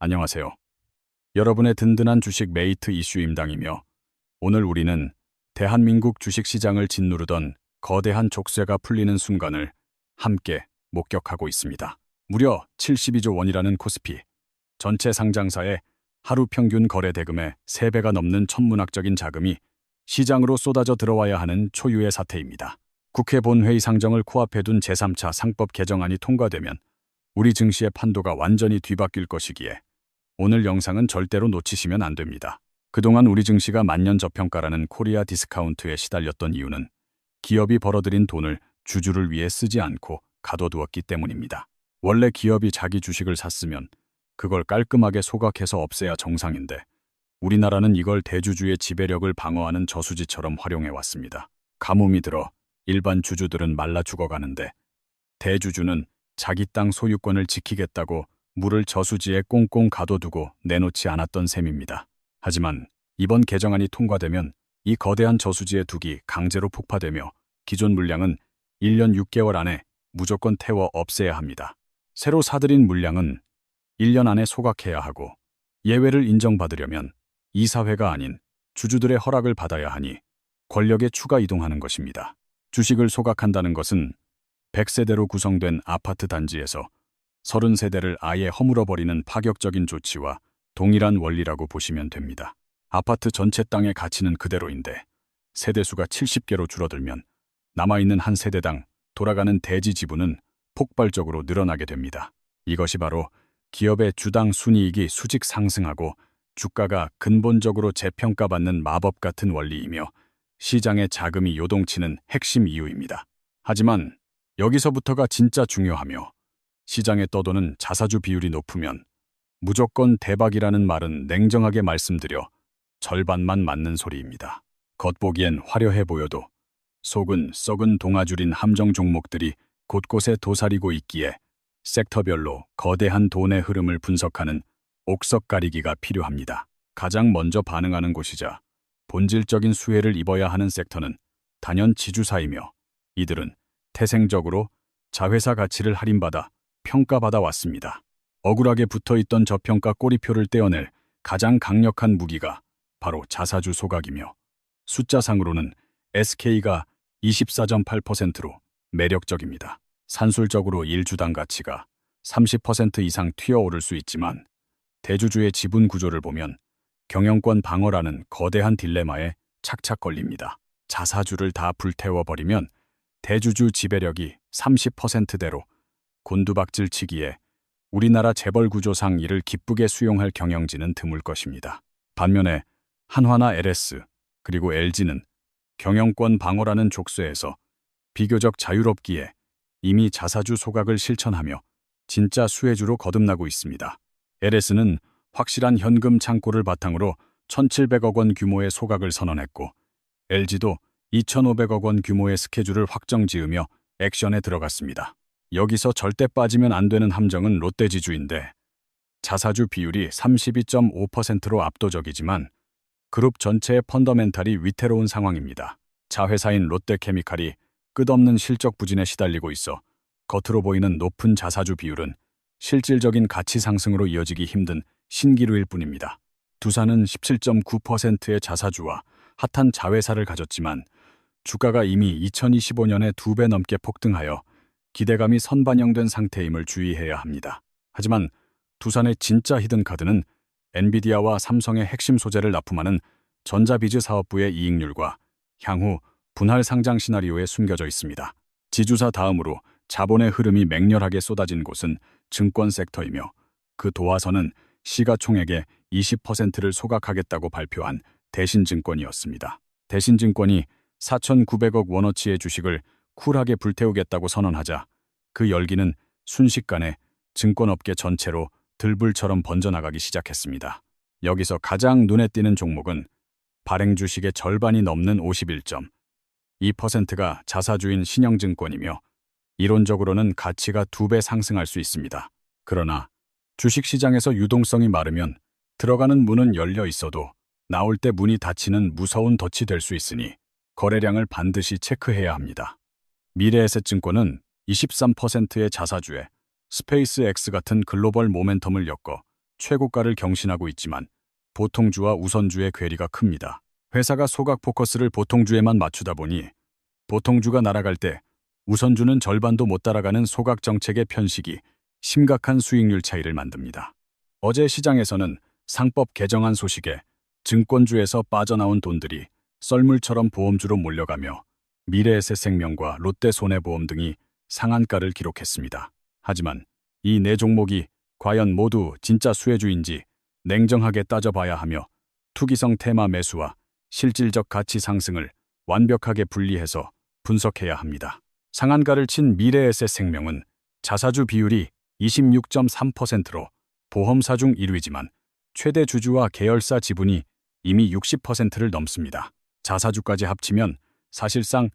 안녕하세요. 여러분의 든든한 주식 메이트 이슈 임당이며 오늘 우리는 대한민국 주식시장을 짓누르던 거대한 족쇄가 풀리는 순간을 함께 목격하고 있습니다. 무려 72조 원이라는 코스피 전체 상장사의 하루 평균 거래 대금의 3배가 넘는 천문학적인 자금이 시장으로 쏟아져 들어와야 하는 초유의 사태입니다. 국회 본회의 상정을 코앞에 둔 제3차 상법 개정안이 통과되면 우리 증시의 판도가 완전히 뒤바뀔 것이기에 오늘 영상은 절대로 놓치시면 안 됩니다. 그동안 우리 증시가 만년 저평가라는 코리아 디스카운트에 시달렸던 이유는 기업이 벌어들인 돈을 주주를 위해 쓰지 않고 가둬두었기 때문입니다. 원래 기업이 자기 주식을 샀으면 그걸 깔끔하게 소각해서 없애야 정상인데 우리나라는 이걸 대주주의 지배력을 방어하는 저수지처럼 활용해왔습니다. 가뭄이 들어 일반 주주들은 말라 죽어가는데 대주주는 자기 땅 소유권을 지키겠다고 물을 저수지에 꽁꽁 가둬두고 내놓지 않았던 셈입니다. 하지만 이번 개정안이 통과되면 이 거대한 저수지의 둑이 강제로 폭파되며 기존 물량은 1년 6개월 안에 무조건 태워 없애야 합니다. 새로 사들인 물량은 1년 안에 소각해야 하고 예외를 인정받으려면 이사회가 아닌 주주들의 허락을 받아야 하니 권력에 추가 이동하는 것입니다. 주식을 소각한다는 것은 100세대로 구성된 아파트 단지에서 30세대를 아예 허물어버리는 파격적인 조치와 동일한 원리라고 보시면 됩니다. 아파트 전체 땅의 가치는 그대로인데 세대수가 70개로 줄어들면 남아있는 한 세대당 돌아가는 대지 지분은 폭발적으로 늘어나게 됩니다. 이것이 바로 기업의 주당 순이익이 수직 상승하고 주가가 근본적으로 재평가받는 마법 같은 원리이며 시장의 자금이 요동치는 핵심 이유입니다. 하지만 여기서부터가 진짜 중요하며 시장에 떠도는 자사주 비율이 높으면 무조건 대박이라는 말은 냉정하게 말씀드려 절반만 맞는 소리입니다. 겉보기엔 화려해 보여도 속은 썩은 동아줄인 함정 종목들이 곳곳에 도사리고 있기에 섹터별로 거대한 돈의 흐름을 분석하는 옥석 가리기가 필요합니다. 가장 먼저 반응하는 곳이자 본질적인 수혜를 입어야 하는 섹터는 단연 지주사이며 이들은 태생적으로 자회사 가치를 할인받아 평가받아 왔습니다. 억울하게 붙어있던 저평가 꼬리표를 떼어낼 가장 강력한 무기가 바로 자사주 소각이며 숫자상으로는 SK가 24.8%로 매력적입니다. 산술적으로 1주당 가치가 30% 이상 튀어오를 수 있지만 대주주의 지분 구조를 보면 경영권 방어라는 거대한 딜레마에 착착 걸립니다. 자사주를 다 불태워버리면 대주주 지배력이 30%대로 곤두박질치기에 우리나라 재벌 구조상 이를 기쁘게 수용할 경영진은 드물 것입니다. 반면에 한화나 LS 그리고 LG는 경영권 방어라는 족쇄에서 비교적 자유롭기에 이미 자사주 소각을 실천하며 진짜 수혜주로 거듭나고 있습니다. LS는 확실한 현금 창고를 바탕으로 1,700억 원 규모의 소각을 선언했고 LG도 2,500억 원 규모의 스케줄을 확정 지으며 액션에 들어갔습니다. 여기서 절대 빠지면 안 되는 함정은 롯데지주인데 자사주 비율이 32.5%로 압도적이지만 그룹 전체의 펀더멘탈이 위태로운 상황입니다. 자회사인 롯데케미칼이 끝없는 실적 부진에 시달리고 있어 겉으로 보이는 높은 자사주 비율은 실질적인 가치 상승으로 이어지기 힘든 신기루일 뿐입니다. 두산은 17.9%의 자사주와 핫한 자회사를 가졌지만 주가가 이미 2025년에 2배 넘게 폭등하여 기대감이 선반영된 상태임을 주의해야 합니다. 하지만 두산의 진짜 히든카드는 엔비디아와 삼성의 핵심 소재를 납품하는 전자비즈 사업부의 이익률과 향후 분할 상장 시나리오에 숨겨져 있습니다. 지주사 다음으로 자본의 흐름이 맹렬하게 쏟아진 곳은 증권 섹터이며 그 도화선은 시가총액의 20%를 소각하겠다고 발표한 대신증권이었습니다. 대신증권이 4,900억 원어치의 주식을 쿨하게 불태우겠다고 선언하자 그 열기는 순식간에 증권업계 전체로 들불처럼 번져나가기 시작했습니다. 여기서 가장 눈에 띄는 종목은 발행 주식의 절반이 넘는 51.2%가 자사주인 신영증권이며 이론적으로는 가치가 2배 상승할 수 있습니다. 그러나 주식시장에서 유동성이 마르면 들어가는 문은 열려 있어도 나올 때 문이 닫히는 무서운 덫이 될 수 있으니 거래량을 반드시 체크해야 합니다. 미래에셋증권은 23%의 자사주에 스페이스X 같은 글로벌 모멘텀을 엮어 최고가를 경신하고 있지만 보통주와 우선주의 괴리가 큽니다. 회사가 소각 포커스를 보통주에만 맞추다 보니 보통주가 날아갈 때 우선주는 절반도 못 따라가는 소각 정책의 편식이 심각한 수익률 차이를 만듭니다. 어제 시장에서는 상법 개정안 소식에 증권주에서 빠져나온 돈들이 썰물처럼 보험주로 몰려가며 미래에셋생명과 롯데손해보험 등이 상한가를 기록했습니다. 하지만 이 네 종목이 과연 모두 진짜 수혜주인지 냉정하게 따져봐야 하며 투기성 테마 매수와 실질적 가치 상승을 완벽하게 분리해서 분석해야 합니다. 상한가를 친 미래에셋생명은 자사주 비율이 26.3%로 보험사 중 1위지만 최대 주주와 계열사 지분이 이미 60%를 넘습니다. 자사주까지 합치면 사실상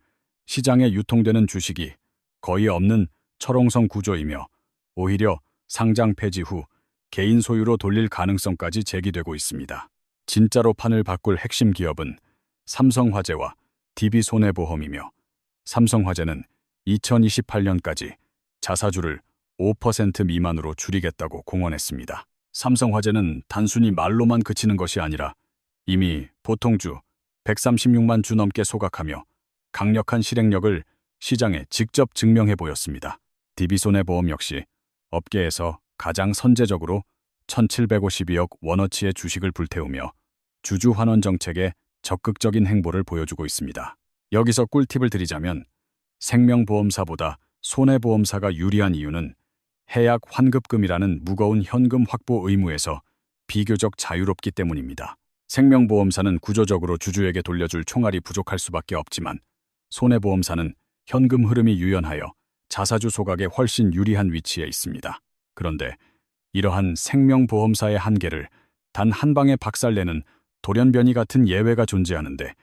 시장에 유통되는 주식이 거의 없는 철옹성 구조이며 오히려 상장 폐지 후 개인 소유로 돌릴 가능성까지 제기되고 있습니다. 진짜로 판을 바꿀 핵심 기업은 삼성화재와 DB손해보험이며 삼성화재는 2028년까지 자사주를 5% 미만으로 줄이겠다고 공언했습니다. 삼성화재는 단순히 말로만 그치는 것이 아니라 이미 보통주 136만 주 넘게 소각하며 강력한 실행력을 시장에 직접 증명해 보였습니다. DB손해보험 역시 업계에서 가장 선제적으로 1,752억 원어치의 주식을 불태우며 주주 환원 정책에 적극적인 행보를 보여주고 있습니다. 여기서 꿀팁을 드리자면 생명보험사보다 손해보험사가 유리한 이유는 해약 환급금이라는 무거운 현금 확보 의무에서 비교적 자유롭기 때문입니다. 생명보험사는 구조적으로 주주에게 돌려줄 총알이 부족할 수밖에 없지만 손해보험사는 현금 흐름이 유연하여 자사주 소각에 훨씬 유리한 위치에 있습니다. 그런데 이러한 생명보험사의 한계를 단 한 방에 박살내는 돌연변이 같은 예외가 존재하는데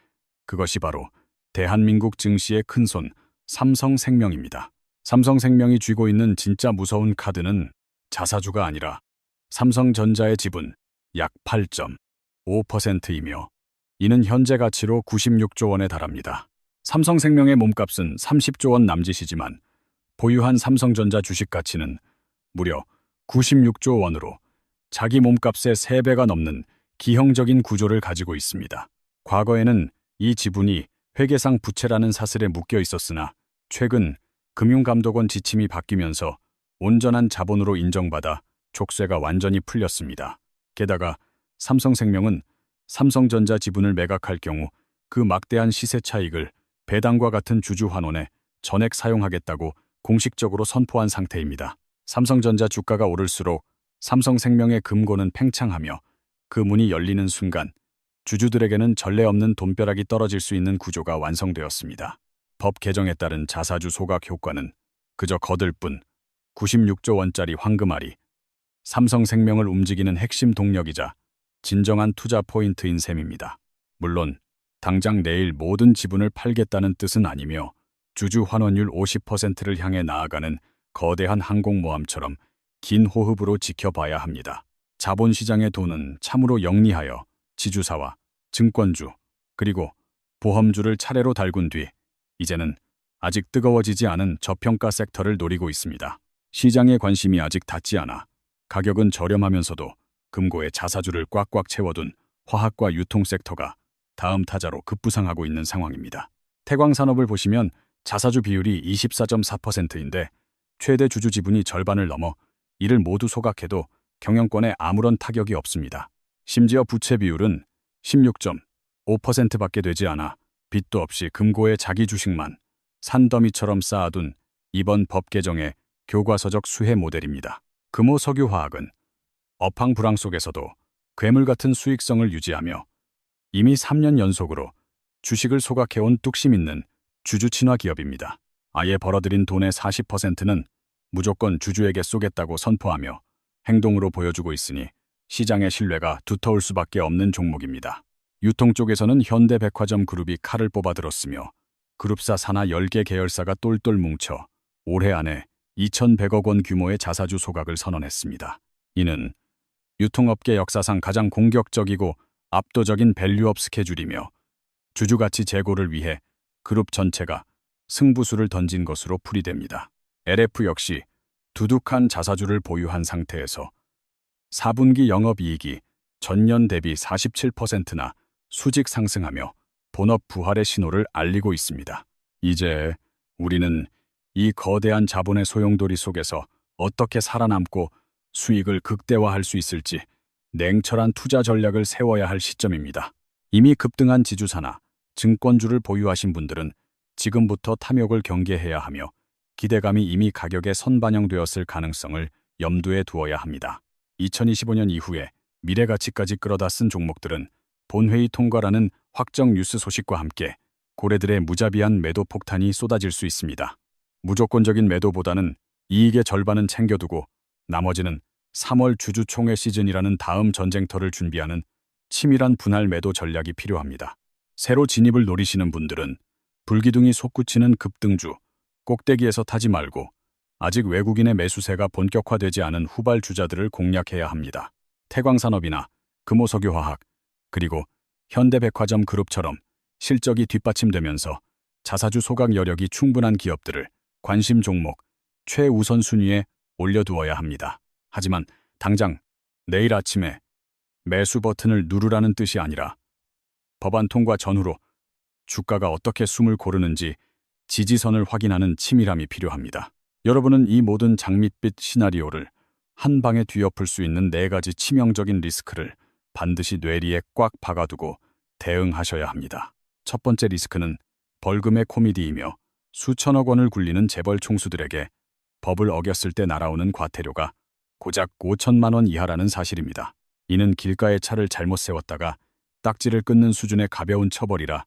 그것이 바로 대한민국 증시의 큰손 삼성생명입니다. 삼성생명이 쥐고 있는 진짜 무서운 카드는 자사주가 아니라 삼성전자의 지분 약 8.5%이며 이는 현재 가치로 96조 원에 달합니다. 삼성생명의 몸값은 30조 원 남짓이지만 보유한 삼성전자 주식 가치는 무려 96조 원으로 자기 몸값의 3배가 넘는 기형적인 구조를 가지고 있습니다. 과거에는 이 지분이 회계상 부채라는 사슬에 묶여 있었으나 최근 금융감독원 지침이 바뀌면서 온전한 자본으로 인정받아 족쇄가 완전히 풀렸습니다. 게다가 삼성생명은 삼성전자 지분을 매각할 경우 그 막대한 시세 차익을 배당과 같은 주주 환원에 전액 사용하겠다고 공식적으로 선포한 상태입니다. 삼성전자 주가가 오를수록 삼성생명의 금고는 팽창하며 그 문이 열리는 순간 주주들에게는 전례 없는 돈벼락이 떨어질 수 있는 구조가 완성되었습니다. 법 개정에 따른 자사주 소각 효과는 그저 거들 뿐 96조 원짜리 황금알이 삼성생명을 움직이는 핵심 동력이자 진정한 투자 포인트인 셈입니다. 물론 당장 내일 모든 지분을 팔겠다는 뜻은 아니며 주주 환원율 50%를 향해 나아가는 거대한 항공모함처럼 긴 호흡으로 지켜봐야 합니다. 자본시장의 돈은 참으로 영리하여 지주사와 증권주 그리고 보험주를 차례로 달군 뒤 이제는 아직 뜨거워지지 않은 저평가 섹터를 노리고 있습니다. 시장의 관심이 아직 닿지 않아 가격은 저렴하면서도 금고에 자사주를 꽉꽉 채워둔 화학과 유통 섹터가 다음 타자로 급부상하고 있는 상황입니다. 태광산업을 보시면 자사주 비율이 24.4%인데 최대 주주 지분이 절반을 넘어 이를 모두 소각해도 경영권에 아무런 타격이 없습니다. 심지어 부채 비율은 16.5%밖에 되지 않아 빚도 없이 금고에 자기 주식만 산더미처럼 쌓아둔 이번 법 개정의 교과서적 수혜 모델입니다. 금호석유화학은 업황 불황 속에서도 괴물 같은 수익성을 유지하며 이미 3년 연속으로 주식을 소각해온 뚝심 있는 주주 친화 기업입니다. 아예 벌어들인 돈의 40%는 무조건 주주에게 쏘겠다고 선포하며 행동으로 보여주고 있으니 시장의 신뢰가 두터울 수밖에 없는 종목입니다. 유통 쪽에서는 현대백화점 그룹이 칼을 뽑아들었으며 그룹사 산하 10개 계열사가 똘똘 뭉쳐 올해 안에 2,100억 원 규모의 자사주 소각을 선언했습니다. 이는 유통업계 역사상 가장 공격적이고 압도적인 밸류업 스케줄이며 주주가치 제고를 위해 그룹 전체가 승부수를 던진 것으로 풀이됩니다. LF 역시 두둑한 자사주를 보유한 상태에서 4분기 영업이익이 전년 대비 47%나 수직 상승하며 본업 부활의 신호를 알리고 있습니다. 이제 우리는 이 거대한 자본의 소용돌이 속에서 어떻게 살아남고 수익을 극대화할 수 있을지 냉철한 투자 전략을 세워야 할 시점입니다. 이미 급등한 지주사나 증권주를 보유하신 분들은 지금부터 탐욕을 경계해야 하며 기대감이 이미 가격에 선반영되었을 가능성을 염두에 두어야 합니다. 2025년 이후에 미래가치까지 끌어다 쓴 종목들은 본회의 통과라는 확정 뉴스 소식과 함께 고래들의 무자비한 매도 폭탄이 쏟아질 수 있습니다. 무조건적인 매도보다는 이익의 절반은 챙겨두고 나머지는 3월 주주총회 시즌이라는 다음 전쟁터를 준비하는 치밀한 분할 매도 전략이 필요합니다. 새로 진입을 노리시는 분들은 불기둥이 솟구치는 급등주, 꼭대기에서 타지 말고 아직 외국인의 매수세가 본격화되지 않은 후발주자들을 공략해야 합니다. 태광산업이나 금호석유화학, 그리고 현대백화점 그룹처럼 실적이 뒷받침되면서 자사주 소각 여력이 충분한 기업들을 관심 종목 최우선 순위에 올려두어야 합니다. 하지만 당장 내일 아침에 매수 버튼을 누르라는 뜻이 아니라 법안 통과 전후로 주가가 어떻게 숨을 고르는지 지지선을 확인하는 치밀함이 필요합니다. 여러분은 이 모든 장밋빛 시나리오를 한 방에 뒤엎을 수 있는 4가지 치명적인 리스크를 반드시 뇌리에 꽉 박아두고 대응하셔야 합니다. 첫 번째 리스크는 벌금의 코미디이며 수천억 원을 굴리는 재벌 총수들에게 법을 어겼을 때 날아오는 과태료가 고작 5천만 원 이하라는 사실입니다. 이는 길가에 차를 잘못 세웠다가 딱지를 끊는 수준의 가벼운 처벌이라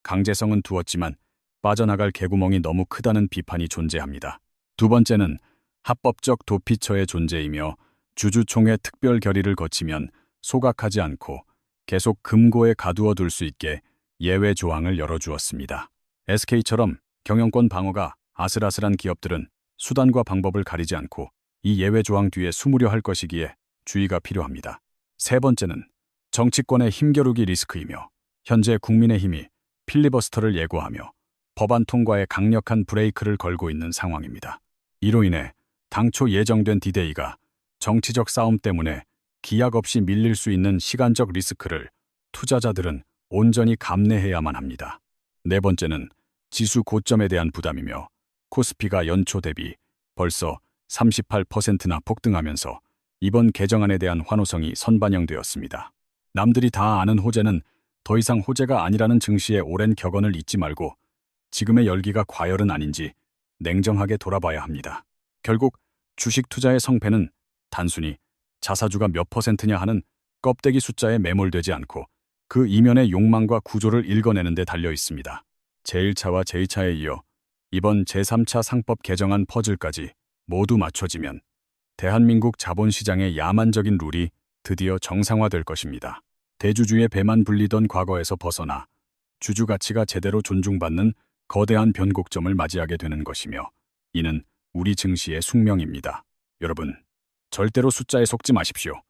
강제성은 두었지만 빠져나갈 개구멍이 너무 크다는 비판이 존재합니다. 두 번째는 합법적 도피처의 존재이며 주주총회 특별 결의를 거치면 소각하지 않고 계속 금고에 가두어 둘 수 있게 예외 조항을 열어주었습니다. SK처럼 경영권 방어가 아슬아슬한 기업들은 수단과 방법을 가리지 않고 이 예외 조항 뒤에 숨으려 할 것이기에 주의가 필요합니다. 세 번째는 정치권의 힘겨루기 리스크이며 현재 국민의힘이 필리버스터를 예고하며 법안 통과에 강력한 브레이크를 걸고 있는 상황입니다. 이로 인해 당초 예정된 디데이가 정치적 싸움 때문에 기약 없이 밀릴 수 있는 시간적 리스크를 투자자들은 온전히 감내해야만 합니다. 네 번째는 지수 고점에 대한 부담이며 코스피가 연초 대비 벌써 38%나 폭등하면서 이번 개정안에 대한 환호성이 선반영되었습니다. 남들이 다 아는 호재는 더 이상 호재가 아니라는 증시의 오랜 격언을 잊지 말고 지금의 열기가 과열은 아닌지 냉정하게 돌아봐야 합니다. 결국 주식 투자의 성패는 단순히 자사주가 몇 %냐 하는 껍데기 숫자에 매몰되지 않고 그 이면의 욕망과 구조를 읽어내는 데 달려 있습니다. 제1차와 제2차에 이어 이번 제3차 상법 개정안 퍼즐까지 모두 맞춰지면 대한민국 자본시장의 야만적인 룰이 드디어 정상화될 것입니다. 대주주의 배만 불리던 과거에서 벗어나 주주 가치가 제대로 존중받는 거대한 변곡점을 맞이하게 되는 것이며 이는 우리 증시의 숙명입니다. 여러분, 절대로 숫자에 속지 마십시오.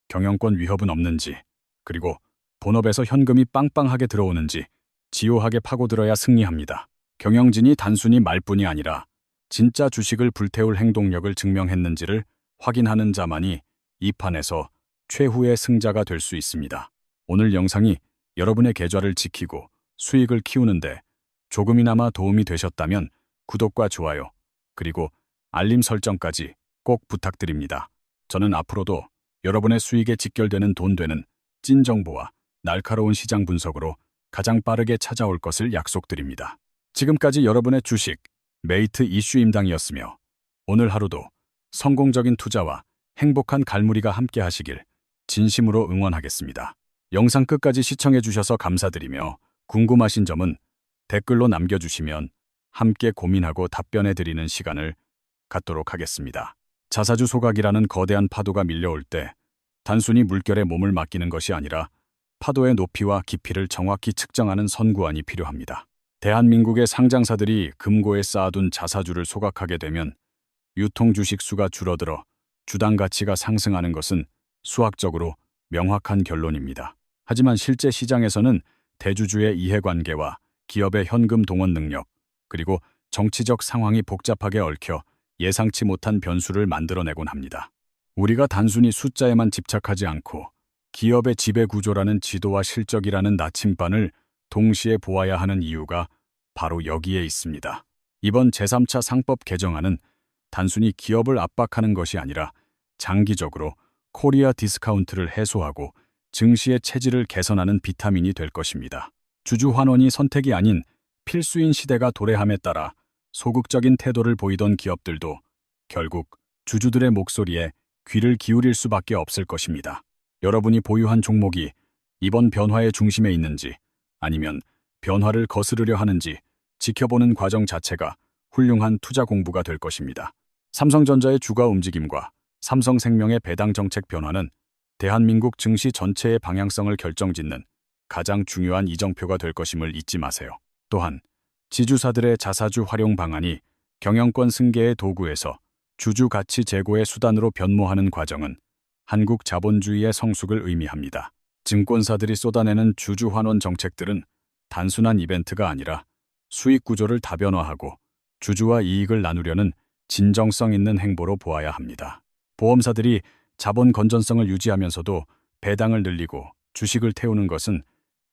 경영권 위협은 없는지, 그리고 본업에서 현금이 빵빵하게 들어오는지 지호하게 파고들어야 승리합니다. 경영진이 단순히 말뿐이 아니라 진짜 주식을 불태울 행동력을 증명했는지를 확인하는 자만이 이 판에서 최후의 승자가 될 수 있습니다. 오늘 영상이 여러분의 계좌를 지키고 수익을 키우는데 조금이나마 도움이 되셨다면 구독과 좋아요, 그리고 알림 설정까지 꼭 부탁드립니다. 저는 앞으로도 여러분의 수익에 직결되는 돈 되는 찐 정보와 날카로운 시장 분석으로 가장 빠르게 찾아올 것을 약속드립니다. 지금까지 여러분의 주식 메이트 이슈 임당이었으며 오늘 하루도 성공적인 투자와 행복한 갈무리가 함께 하시길 진심으로 응원하겠습니다. 영상 끝까지 시청해 주셔서 감사드리며 궁금하신 점은 댓글로 남겨주시면 함께 고민하고 답변해 드리는 시간을 갖도록 하겠습니다. 자사주 소각이라는 거대한 파도가 밀려올 때 단순히 물결에 몸을 맡기는 것이 아니라 파도의 높이와 깊이를 정확히 측정하는 선구안이 필요합니다. 대한민국의 상장사들이 금고에 쌓아둔 자사주를 소각하게 되면 유통 주식 수가 줄어들어 주당 가치가 상승하는 것은 수학적으로 명확한 결론입니다. 하지만 실제 시장에서는 대주주의 이해관계와 기업의 현금 동원 능력, 그리고 정치적 상황이 복잡하게 얽혀 예상치 못한 변수를 만들어내곤 합니다. 우리가 단순히 숫자에만 집착하지 않고 기업의 지배 구조라는 지도와 실적이라는 나침반을 동시에 보아야 하는 이유가 바로 여기에 있습니다. 이번 제3차 상법 개정안은 단순히 기업을 압박하는 것이 아니라 장기적으로 코리아 디스카운트를 해소하고 증시의 체질을 개선하는 비타민이 될 것입니다. 주주 환원이 선택이 아닌 필수인 시대가 도래함에 따라 소극적인 태도를 보이던 기업들도 결국 주주들의 목소리에 귀를 기울일 수밖에 없을 것입니다. 여러분이 보유한 종목이 이번 변화의 중심에 있는지 아니면 변화를 거스르려 하는지 지켜보는 과정 자체가 훌륭한 투자 공부가 될 것입니다. 삼성전자의 주가 움직임과 삼성생명의 배당 정책 변화는 대한민국 증시 전체의 방향성을 결정짓는 가장 중요한 이정표가 될 것임을 잊지 마세요. 또한 지주사들의 자사주 활용 방안이 경영권 승계의 도구에서 주주 가치 제고의 수단으로 변모하는 과정은 한국 자본주의의 성숙을 의미합니다. 증권사들이 쏟아내는 주주 환원 정책들은 단순한 이벤트가 아니라 수익 구조를 다변화하고 주주와 이익을 나누려는 진정성 있는 행보로 보아야 합니다. 보험사들이 자본 건전성을 유지하면서도 배당을 늘리고 주식을 태우는 것은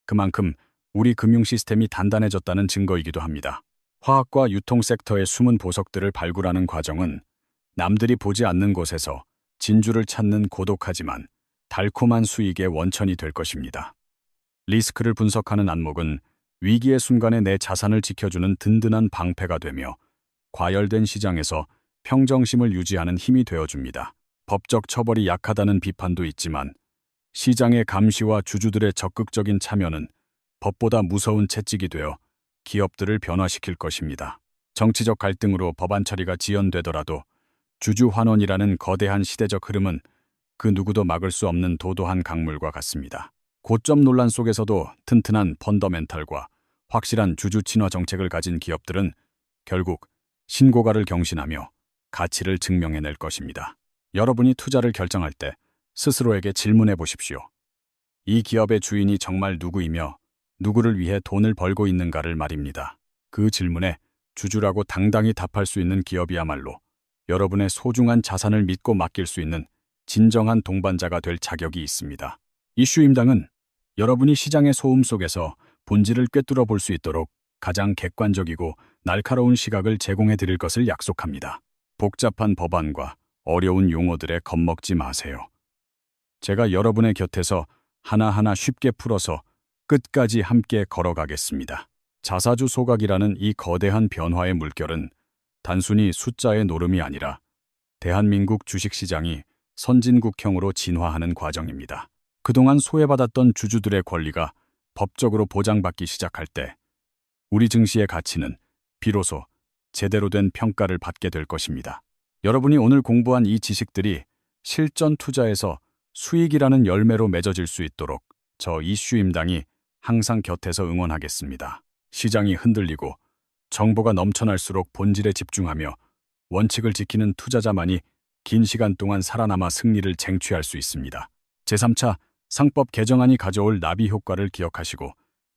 그만큼 우리 금융 시스템이 단단해졌다는 증거이기도 합니다. 화학과 유통 섹터의 숨은 보석들을 발굴하는 과정은 남들이 보지 않는 곳에서 진주를 찾는 고독하지만 달콤한 수익의 원천이 될 것입니다. 리스크를 분석하는 안목은 위기의 순간에 내 자산을 지켜주는 든든한 방패가 되며 과열된 시장에서 평정심을 유지하는 힘이 되어줍니다. 법적 처벌이 약하다는 비판도 있지만 시장의 감시와 주주들의 적극적인 참여는 법보다 무서운 채찍이 되어 기업들을 변화시킬 것입니다. 정치적 갈등으로 법안 처리가 지연되더라도 주주 환원이라는 거대한 시대적 흐름은 그 누구도 막을 수 없는 도도한 강물과 같습니다. 고점 논란 속에서도 튼튼한 펀더멘탈과 확실한 주주 친화 정책을 가진 기업들은 결국 신고가를 경신하며 가치를 증명해낼 것입니다. 여러분이 투자를 결정할 때 스스로에게 질문해 보십시오. 이 기업의 주인이 정말 누구이며 누구를 위해 돈을 벌고 있는가를 말입니다. 그 질문에 주주라고 당당히 답할 수 있는 기업이야말로 여러분의 소중한 자산을 믿고 맡길 수 있는 진정한 동반자가 될 자격이 있습니다. 이슈임당은 여러분이 시장의 소음 속에서 본질을 꿰뚫어 볼 수 있도록 가장 객관적이고 날카로운 시각을 제공해 드릴 것을 약속합니다. 복잡한 법안과 어려운 용어들에 겁먹지 마세요. 제가 여러분의 곁에서 하나하나 쉽게 풀어서 끝까지 함께 걸어가겠습니다. 자사주 소각이라는 이 거대한 변화의 물결은 단순히 숫자의 노름이 아니라 대한민국 주식시장이 선진국형으로 진화하는 과정입니다. 그동안 소외받았던 주주들의 권리가 법적으로 보장받기 시작할 때 우리 증시의 가치는 비로소 제대로 된 평가를 받게 될 것입니다. 여러분이 오늘 공부한 이 지식들이 실전 투자에서 수익이라는 열매로 맺어질 수 있도록 저 이슈임당이 항상 곁에서 응원하겠습니다. 시장이 흔들리고 정보가 넘쳐날수록 본질에 집중하며 원칙을 지키는 투자자만이 긴 시간 동안 살아남아 승리를 쟁취할 수 있습니다. 제3차 상법 개정안이 가져올 나비 효과를 기억하시고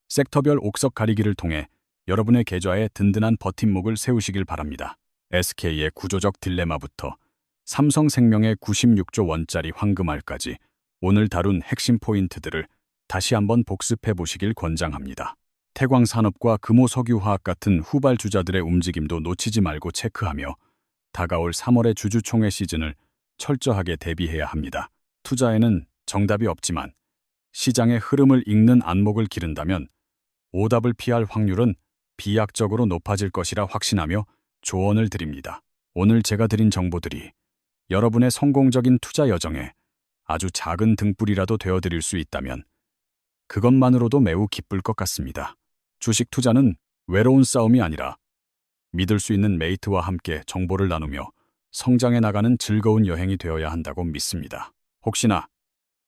섹터별 옥석 가리기를 통해 여러분의 계좌에 든든한 버팀목을 세우시길 바랍니다. SK의 구조적 딜레마부터 삼성생명의 96조 원짜리 황금알까지 오늘 다룬 핵심 포인트들을 다시 한번 복습해 보시길 권장합니다. 태광산업과 금호석유화학 같은 후발주자들의 움직임도 놓치지 말고 체크하며 다가올 3월의 주주총회 시즌을 철저하게 대비해야 합니다. 투자에는 정답이 없지만 시장의 흐름을 읽는 안목을 기른다면 오답을 피할 확률은 비약적으로 높아질 것이라 확신하며 조언을 드립니다. 오늘 제가 드린 정보들이 여러분의 성공적인 투자 여정에 아주 작은 등불이라도 되어드릴 수 있다면 그것만으로도 매우 기쁠 것 같습니다. 주식 투자는 외로운 싸움이 아니라 믿을 수 있는 메이트와 함께 정보를 나누며 성장해 나가는 즐거운 여행이 되어야 한다고 믿습니다. 혹시나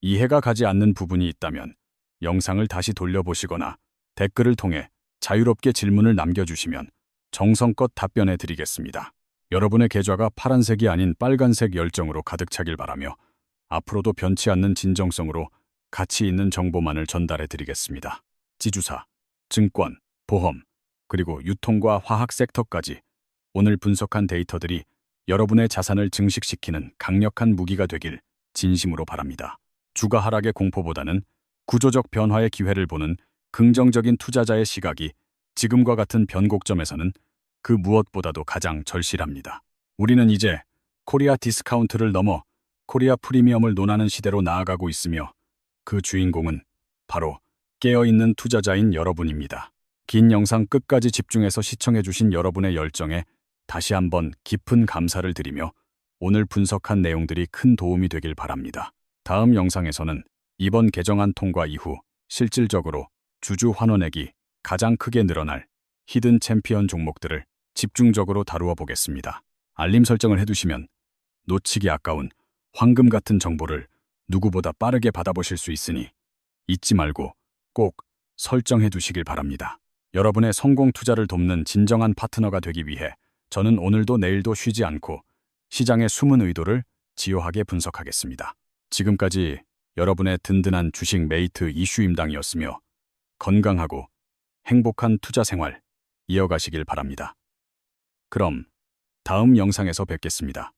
이해가 가지 않는 부분이 있다면 영상을 다시 돌려보시거나 댓글을 통해 자유롭게 질문을 남겨주시면 정성껏 답변해 드리겠습니다. 여러분의 계좌가 파란색이 아닌 빨간색 열정으로 가득 차길 바라며 앞으로도 변치 않는 진정성으로 가치 있는 정보만을 전달해 드리겠습니다. 지주사, 증권, 보험, 그리고 유통과 화학 섹터까지 오늘 분석한 데이터들이 여러분의 자산을 증식시키는 강력한 무기가 되길 진심으로 바랍니다. 주가 하락의 공포보다는 구조적 변화의 기회를 보는 긍정적인 투자자의 시각이 지금과 같은 변곡점에서는 그 무엇보다도 가장 절실합니다. 우리는 이제 코리아 디스카운트를 넘어 코리아 프리미엄을 논하는 시대로 나아가고 있으며 그 주인공은 바로 깨어있는 투자자인 여러분입니다. 긴 영상 끝까지 집중해서 시청해주신 여러분의 열정에 다시 한번 깊은 감사를 드리며 오늘 분석한 내용들이 큰 도움이 되길 바랍니다. 다음 영상에서는 이번 개정안 통과 이후 실질적으로 주주 환원액이 가장 크게 늘어날 히든 챔피언 종목들을 집중적으로 다루어 보겠습니다. 알림 설정을 해두시면 놓치기 아까운 황금 같은 정보를 누구보다 빠르게 받아보실 수 있으니 잊지 말고 꼭 설정해 두시길 바랍니다. 여러분의 성공 투자를 돕는 진정한 파트너가 되기 위해 저는 오늘도 내일도 쉬지 않고 시장의 숨은 의도를 지효하게 분석하겠습니다. 지금까지 여러분의 든든한 주식 메이트 이슈임당이었으며 건강하고 행복한 투자 생활 이어가시길 바랍니다. 그럼 다음 영상에서 뵙겠습니다.